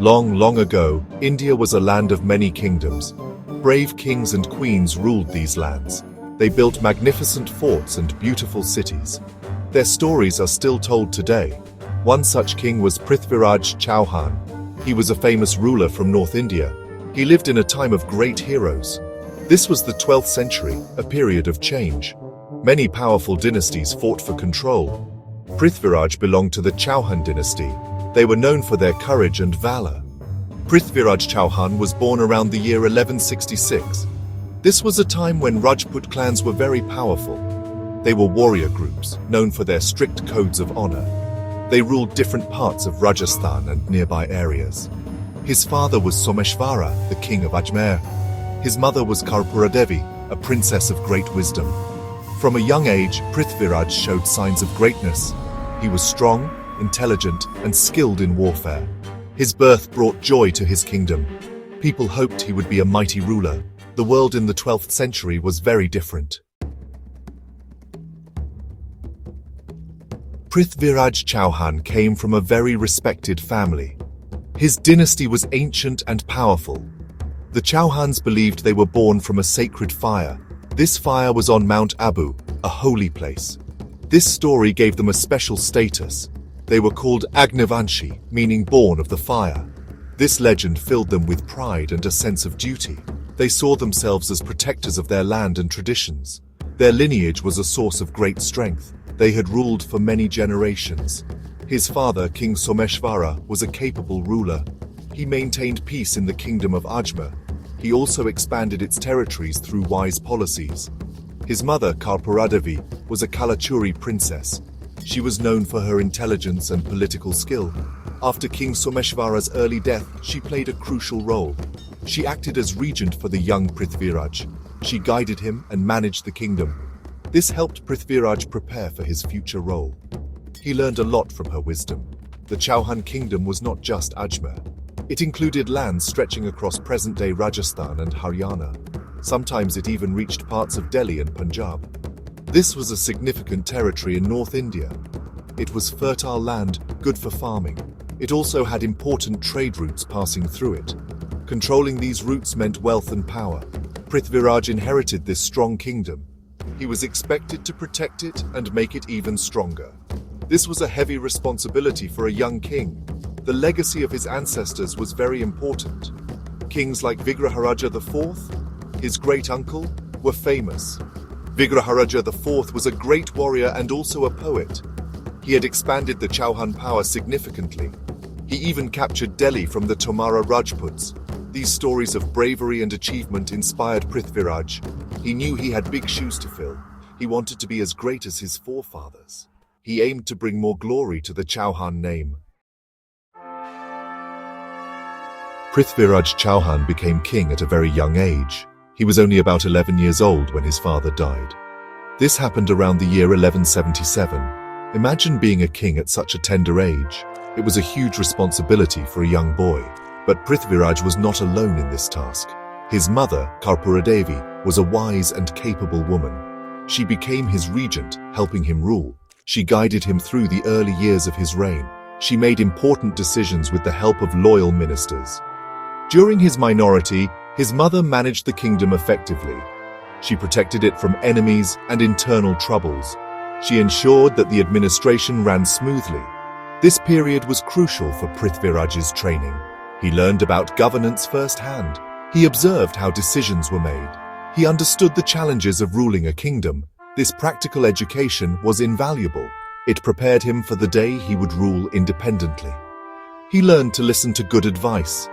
Long, long ago, India was a land of many kingdoms. Brave kings and queens ruled these lands. They built magnificent forts and beautiful cities. Their stories are still told today. One such king was Prithviraj Chauhan. He was a famous ruler from North India. He lived in a time of great heroes. This was the 12th century, a period of change. Many powerful dynasties fought for control. Prithviraj belonged to the Chauhan dynasty. They were known for their courage and valor. Prithviraj Chauhan was born around the year 1166. This was a time when Rajput clans were very powerful. They were warrior groups, known for their strict codes of honor. They ruled different parts of Rajasthan and nearby areas. His father was Someshvara, the king of Ajmer. His mother was Karpuradevi, a princess of great wisdom. From a young age, Prithviraj showed signs of greatness. He was strong, intelligent, and skilled in warfare. His birth brought joy to his kingdom. People hoped he would be a mighty ruler. The world in the 12th century was very different. Prithviraj Chauhan came from a very respected family. His dynasty was ancient and powerful. The Chauhans believed they were born from a sacred fire. This fire was on Mount Abu, a holy place. This story gave them a special status. They were called Agnivanshi, meaning born of the fire. This legend filled them with pride and a sense of duty. They saw themselves as protectors of their land and traditions. Their lineage was a source of great strength. They had ruled for many generations. His father, King Someshvara, was a capable ruler. He maintained peace in the kingdom of Ajmer. He also expanded its territories through wise policies. His mother, Karpuradevi, was a Kalachuri princess. She was known for her intelligence and political skill. After King Someshvara's early death, she played a crucial role. She acted as regent for the young Prithviraj. She guided him and managed the kingdom. This helped Prithviraj prepare for his future role. He learned a lot from her wisdom. The Chauhan kingdom was not just Ajmer. It included lands stretching across present-day Rajasthan and Haryana. Sometimes it even reached parts of Delhi and Punjab. This was a significant territory in North India. It was fertile land, good for farming. It also had important trade routes passing through it. Controlling these routes meant wealth and power. Prithviraj inherited this strong kingdom. He was expected to protect it and make it even stronger. This was a heavy responsibility for a young king. The legacy of his ancestors was very important. Kings like Vigraharaja IV, his great-uncle, were famous. Vigraharaja IV was a great warrior and also a poet. He had expanded the Chauhan power significantly. He even captured Delhi from the Tomara Rajputs. These stories of bravery and achievement inspired Prithviraj. He knew he had big shoes to fill. He wanted to be as great as his forefathers. He aimed to bring more glory to the Chauhan name. Prithviraj Chauhan became king at a very young age. He was only about 11 years old when his father died. This happened around the year 1177. Imagine being a king at such a tender age. It was a huge responsibility for a young boy. But Prithviraj was not alone in this task. His mother, Karpuradevi, was a wise and capable woman. She became his regent, helping him rule. She guided him through the early years of his reign. She made important decisions with the help of loyal ministers. During his minority, his mother managed the kingdom effectively. She protected it from enemies and internal troubles. She ensured that the administration ran smoothly. This period was crucial for Prithviraj's training. He learned about governance firsthand. He observed how decisions were made. He understood the challenges of ruling a kingdom. This practical education was invaluable. It prepared him for the day he would rule independently. He learned to listen to good advice.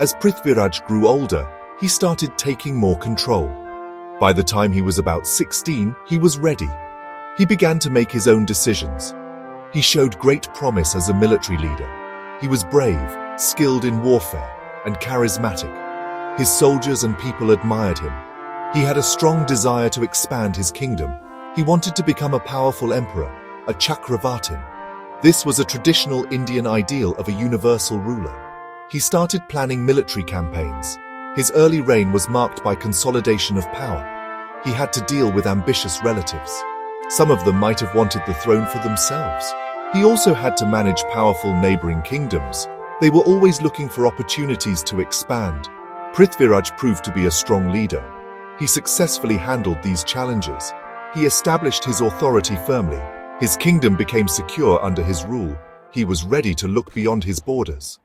As Prithviraj grew older, he started taking more control. By the time he was about 16, he was ready. He began to make his own decisions. He showed great promise as a military leader. He was brave, skilled in warfare, and charismatic. His soldiers and people admired him. He had a strong desire to expand his kingdom. He wanted to become a powerful emperor, a Chakravartin. This was a traditional Indian ideal of a universal ruler. He started planning military campaigns. His early reign was marked by consolidation of power. He had to deal with ambitious relatives. Some of them might have wanted the throne for themselves. He also had to manage powerful neighboring kingdoms. They were always looking for opportunities to expand. Prithviraj proved to be a strong leader. He successfully handled these challenges. He established his authority firmly. His kingdom became secure under his rule. He was ready to look beyond his borders.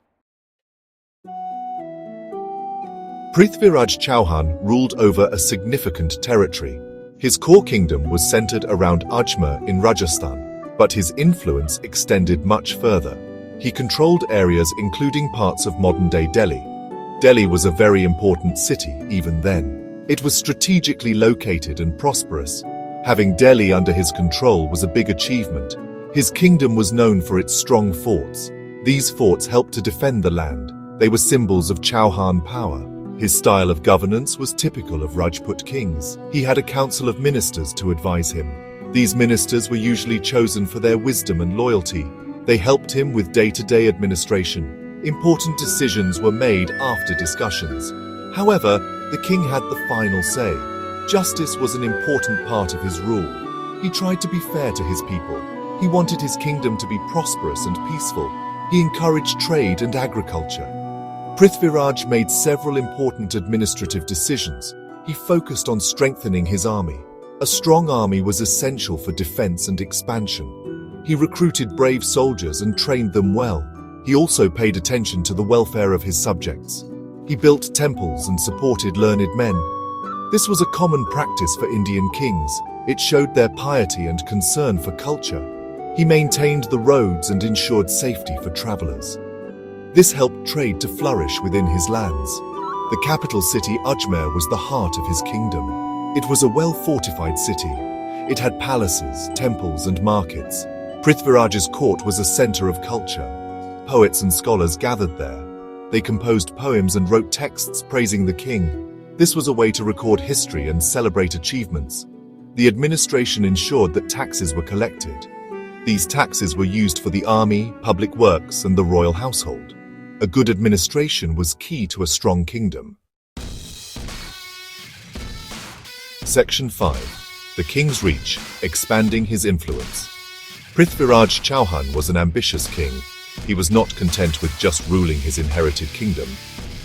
Prithviraj Chauhan ruled over a significant territory. His core kingdom was centered around Ajmer in Rajasthan, but his influence extended much further. He controlled areas including parts of modern-day Delhi. Delhi was a very important city even then. It was strategically located and prosperous. Having Delhi under his control was a big achievement. His kingdom was known for its strong forts. These forts helped to defend the land. They were symbols of Chauhan power. His style of governance was typical of Rajput kings. He had a council of ministers to advise him. These ministers were usually chosen for their wisdom and loyalty. They helped him with day-to-day administration. Important decisions were made after discussions. However, the king had the final say. Justice was an important part of his rule. He tried to be fair to his people. He wanted his kingdom to be prosperous and peaceful. He encouraged trade and agriculture. Prithviraj made several important administrative decisions. He focused on strengthening his army. A strong army was essential for defense and expansion. He recruited brave soldiers and trained them well. He also paid attention to the welfare of his subjects. He built temples and supported learned men. This was a common practice for Indian kings. It showed their piety and concern for culture. He maintained the roads and ensured safety for travelers. This helped trade to flourish within his lands. The capital city Ajmer was the heart of his kingdom. It was a well-fortified city. It had palaces, temples, and markets. Prithviraj's court was a center of culture. Poets and scholars gathered there. They composed poems and wrote texts praising the king. This was a way to record history and celebrate achievements. The administration ensured that taxes were collected. These taxes were used for the army, public works, and the royal household. A good administration was key to a strong kingdom. Section 5. The King's Reach, Expanding His Influence. Prithviraj Chauhan was an ambitious king. He was not content with just ruling his inherited kingdom.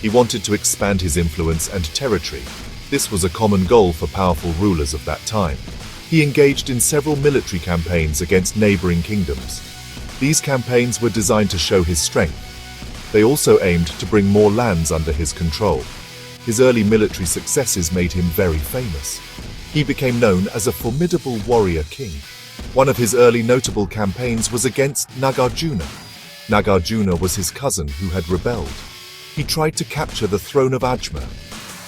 He wanted to expand his influence and territory. This was a common goal for powerful rulers of that time. He engaged in several military campaigns against neighboring kingdoms. These campaigns were designed to show his strength. They also aimed to bring more lands under his control. His early military successes made him very famous. He became known as a formidable warrior king. One of his early notable campaigns was against Nagarjuna. Nagarjuna was his cousin who had rebelled. He tried to capture the throne of Ajmer.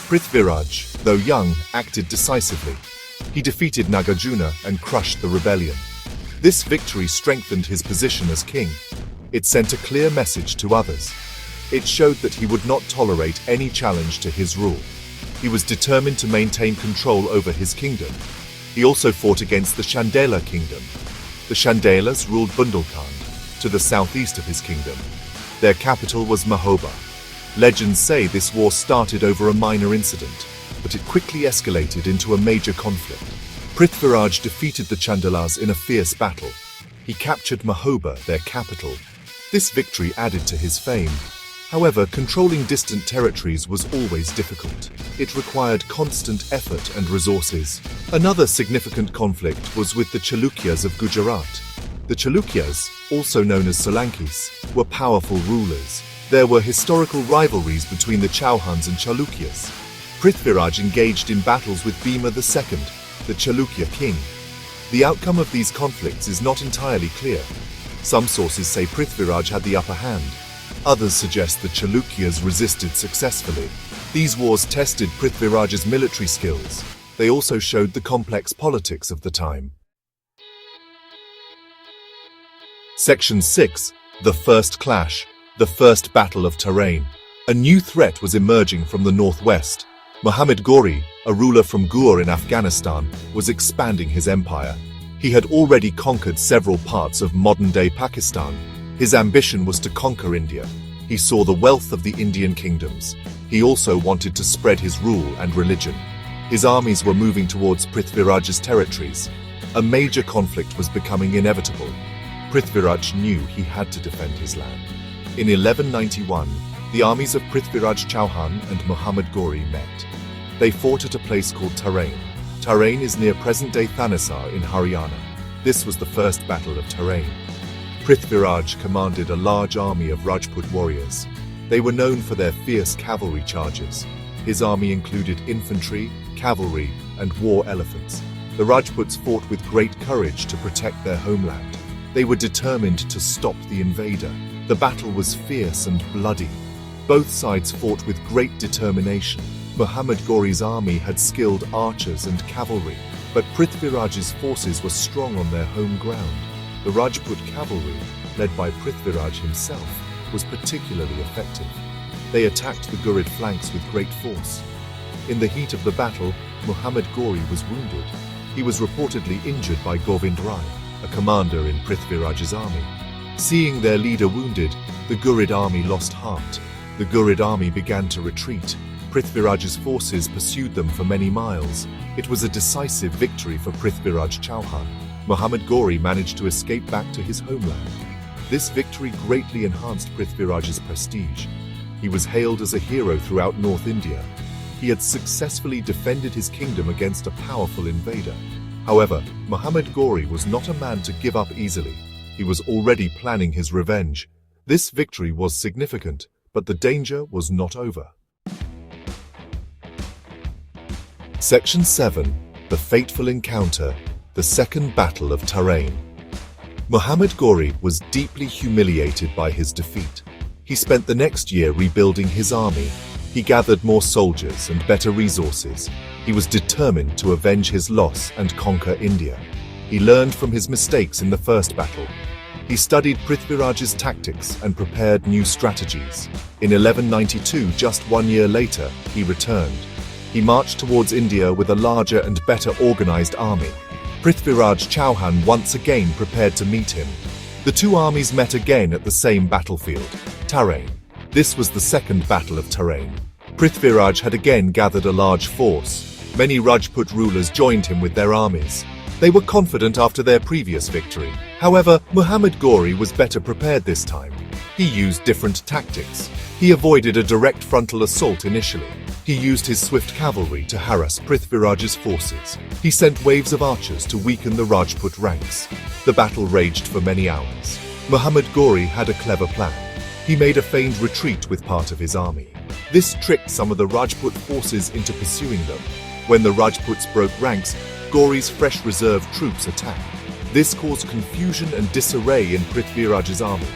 Prithviraj, though young, acted decisively. He defeated Nagarjuna and crushed the rebellion. This victory strengthened his position as king. It sent a clear message to others. It showed that he would not tolerate any challenge to his rule. He was determined to maintain control over his kingdom. He also fought against the Chandela kingdom. The Chandelas ruled Bundelkhand, to the southeast of his kingdom. Their capital was Mewar. Legends say this war started over a minor incident, but it quickly escalated into a major conflict. Prithviraj defeated the Chandelas in a fierce battle. He captured Mewar, their capital. This victory added to his fame. However, controlling distant territories was always difficult. It required constant effort and resources. Another significant conflict was with the Chalukyas of Gujarat. The Chalukyas, also known as Solankis, were powerful rulers. There were historical rivalries between the Chauhans and Chalukyas. Prithviraj engaged in battles with Bhima II, the Chalukya king. The outcome of these conflicts is not entirely clear. Some sources say Prithviraj had the upper hand. Others suggest the Chalukyas resisted successfully. These wars tested Prithviraj's military skills. They also showed the complex politics of the time. Section 6. The First Clash. The First Battle of Terrain. A new threat was emerging from the northwest. Muhammad Ghori, a ruler from Ghur in Afghanistan, was expanding his empire. He had already conquered several parts of modern-day Pakistan. His ambition was to conquer India. He saw the wealth of the Indian kingdoms. He also wanted to spread his rule and religion. His armies were moving towards Prithviraj's territories. A major conflict was becoming inevitable. Prithviraj knew he had to defend his land. In 1191, the armies of Prithviraj Chauhan and Muhammad Ghori met. They fought at a place called Tarain. Tarain is near present-day Thanesar in Haryana. This was the first battle of Tarain. Prithviraj commanded a large army of Rajput warriors. They were known for their fierce cavalry charges. His army included infantry, cavalry, and war elephants. The Rajputs fought with great courage to protect their homeland. They were determined to stop the invader. The battle was fierce and bloody. Both sides fought with great determination. Muhammad Ghori's army had skilled archers and cavalry, but Prithviraj's forces were strong on their home ground. The Rajput cavalry, led by Prithviraj himself, was particularly effective. They attacked the Ghurid flanks with great force. In the heat of the battle, Muhammad Ghori was wounded. He was reportedly injured by Govind Rai, a commander in Prithviraj's army. Seeing their leader wounded, the Ghurid army lost heart. The Ghurid army began to retreat. Prithviraj's forces pursued them for many miles. It was a decisive victory for Prithviraj Chauhan. Muhammad Ghori managed to escape back to his homeland. This victory greatly enhanced Prithviraj's prestige. He was hailed as a hero throughout North India. He had successfully defended his kingdom against a powerful invader. However, Muhammad Ghori was not a man to give up easily. He was already planning his revenge. This victory was significant, but the danger was not over. Section 7. The Fateful Encounter, the Second Battle of Tarain. Muhammad Ghori was deeply humiliated by his defeat. He spent the next year rebuilding his army. He gathered more soldiers and better resources. He was determined to avenge his loss and conquer India. He learned from his mistakes in the first battle. He studied Prithviraj's tactics and prepared new strategies. In 1192, just 1 year later, he returned. He marched towards India with a larger and better organized army. Prithviraj Chauhan once again prepared to meet him. The two armies met again at the same battlefield, Tarain. This was the second battle of Tarain. Prithviraj had again gathered a large force. Many Rajput rulers joined him with their armies. They were confident after their previous victory. However, Muhammad Ghori was better prepared this time. He used different tactics. He avoided a direct frontal assault initially. He used his swift cavalry to harass Prithviraj's forces. He sent waves of archers to weaken the Rajput ranks. The battle raged for many hours. Muhammad Ghori had a clever plan. He made a feigned retreat with part of his army. This tricked some of the Rajput forces into pursuing them. When the Rajputs broke ranks, Ghori's fresh reserve troops attacked. This caused confusion and disarray in Prithviraj's army.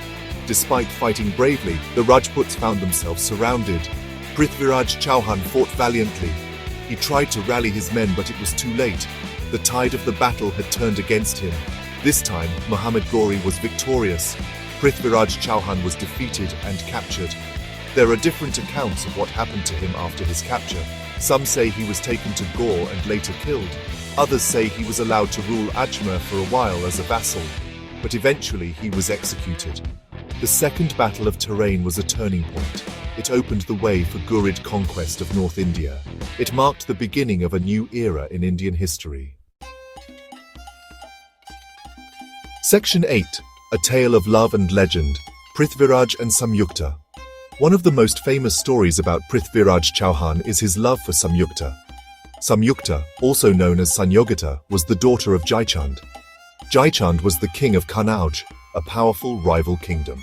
Despite fighting bravely, the Rajputs found themselves surrounded. Prithviraj Chauhan fought valiantly. He tried to rally his men, but it was too late. The tide of the battle had turned against him. This time, Muhammad Ghori was victorious. Prithviraj Chauhan was defeated and captured. There are different accounts of what happened to him after his capture. Some say he was taken to Gaur and later killed. Others say he was allowed to rule Ajmer for a while as a vassal, but eventually he was executed. The Second Battle of Tarain was a turning point. It opened the way for Ghurid conquest of North India. It marked the beginning of a new era in Indian history. Section 8. A Tale of Love and Legend, Prithviraj and Samyukta. One of the most famous stories about Prithviraj Chauhan is his love for Samyukta. Samyukta, also known as Sanyogata, was the daughter of Jaichand. Jaichand was the king of Kanauj, a powerful rival kingdom.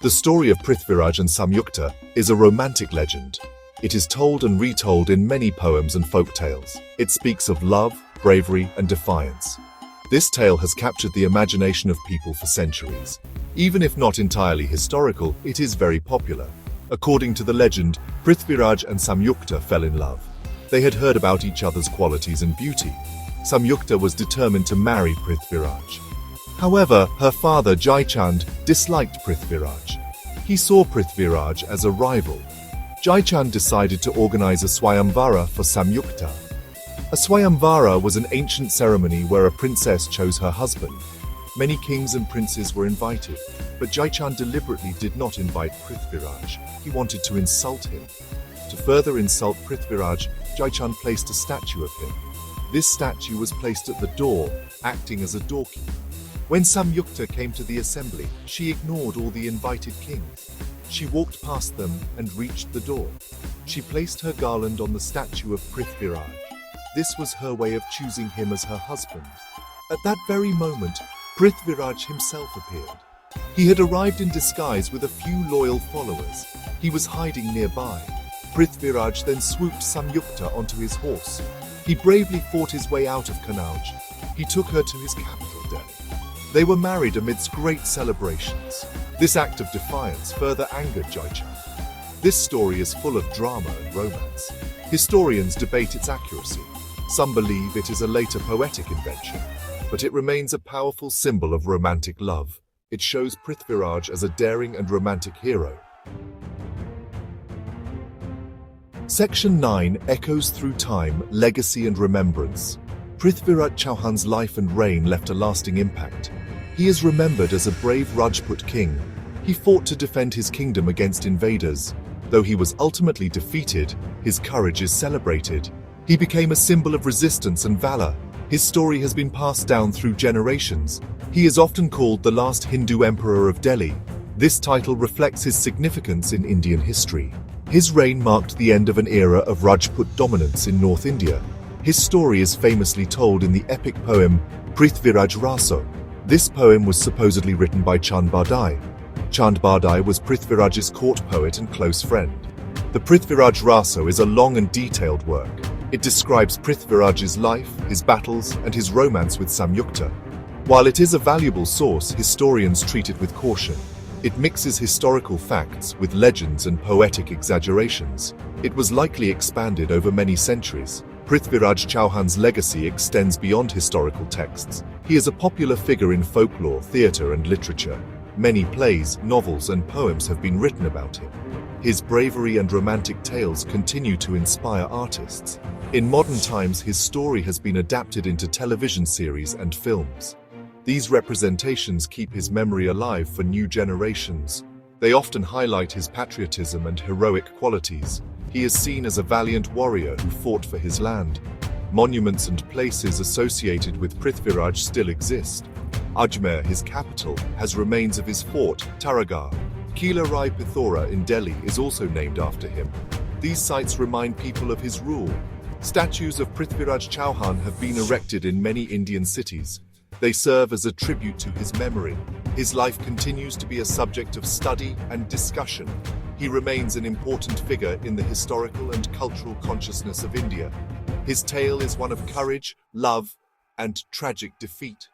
The story of Prithviraj and Samyukta is a romantic legend. It is told and retold in many poems and folk tales. It speaks of love, bravery, and defiance. This tale has captured the imagination of people for centuries. Even if not entirely historical, it is very popular. According to the legend, Prithviraj and Samyukta fell in love. They had heard about each other's qualities and beauty. Samyukta was determined to marry Prithviraj. However, her father Jaichand disliked Prithviraj. He saw Prithviraj as a rival. Jaichand decided to organize a Swayamvara for Samyukta. A Swayamvara was an ancient ceremony where a princess chose her husband. Many kings and princes were invited, but Jaichand deliberately did not invite Prithviraj. He wanted to insult him. To further insult Prithviraj, Jaichand placed a statue of him. This statue was placed at the door, acting as a doorkeeper. When Samyukta came to the assembly, she ignored all the invited kings. She walked past them and reached the door. She placed her garland on the statue of Prithviraj. This was her way of choosing him as her husband. At that very moment, Prithviraj himself appeared. He had arrived in disguise with a few loyal followers. He was hiding nearby. Prithviraj then swooped Samyukta onto his horse. He bravely fought his way out of Kannauj. He took her to his capital, Delhi. They were married amidst great celebrations. This act of defiance further angered Jaichand. This story is full of drama and romance. Historians debate its accuracy. Some believe it is a later poetic invention, but it remains a powerful symbol of romantic love. It shows Prithviraj as a daring and romantic hero. Section 9 echoes through time, legacy and remembrance. Prithviraj Chauhan's life and reign left a lasting impact. He is remembered as a brave Rajput king. He fought to defend his kingdom against invaders. Though he was ultimately defeated, his courage is celebrated. He became a symbol of resistance and valor. His story has been passed down through generations. He is often called the last Hindu emperor of Delhi. This title reflects his significance in Indian history. His reign marked the end of an era of Rajput dominance in North India. His story is famously told in the epic poem Prithviraj Raso. This poem was supposedly written by Chandela. Chandela was Prithviraj's court poet and close friend. The Prithviraj Raso is a long and detailed work. It describes Prithviraj's life, his battles, and his romance with Samyukta. While it is a valuable source, historians treat it with caution. It mixes historical facts with legends and poetic exaggerations. It was likely expanded over many centuries. Prithviraj Chauhan's legacy extends beyond historical texts. He is a popular figure in folklore, theatre, and literature. Many plays, novels, and poems have been written about him. His bravery and romantic tales continue to inspire artists. In modern times, his story has been adapted into television series and films. These representations keep his memory alive for new generations. They often highlight his patriotism and heroic qualities. He is seen as a valiant warrior who fought for his land. Monuments and places associated with Prithviraj still exist. Ajmer, his capital, has remains of his fort, Taragarh. Kila Rai Pithora in Delhi is also named after him. These sites remind people of his rule. Statues of Prithviraj Chauhan have been erected in many Indian cities. They serve as a tribute to his memory. His life continues to be a subject of study and discussion. He remains an important figure in the historical and cultural consciousness of India. His tale is one of courage, love, and tragic defeat.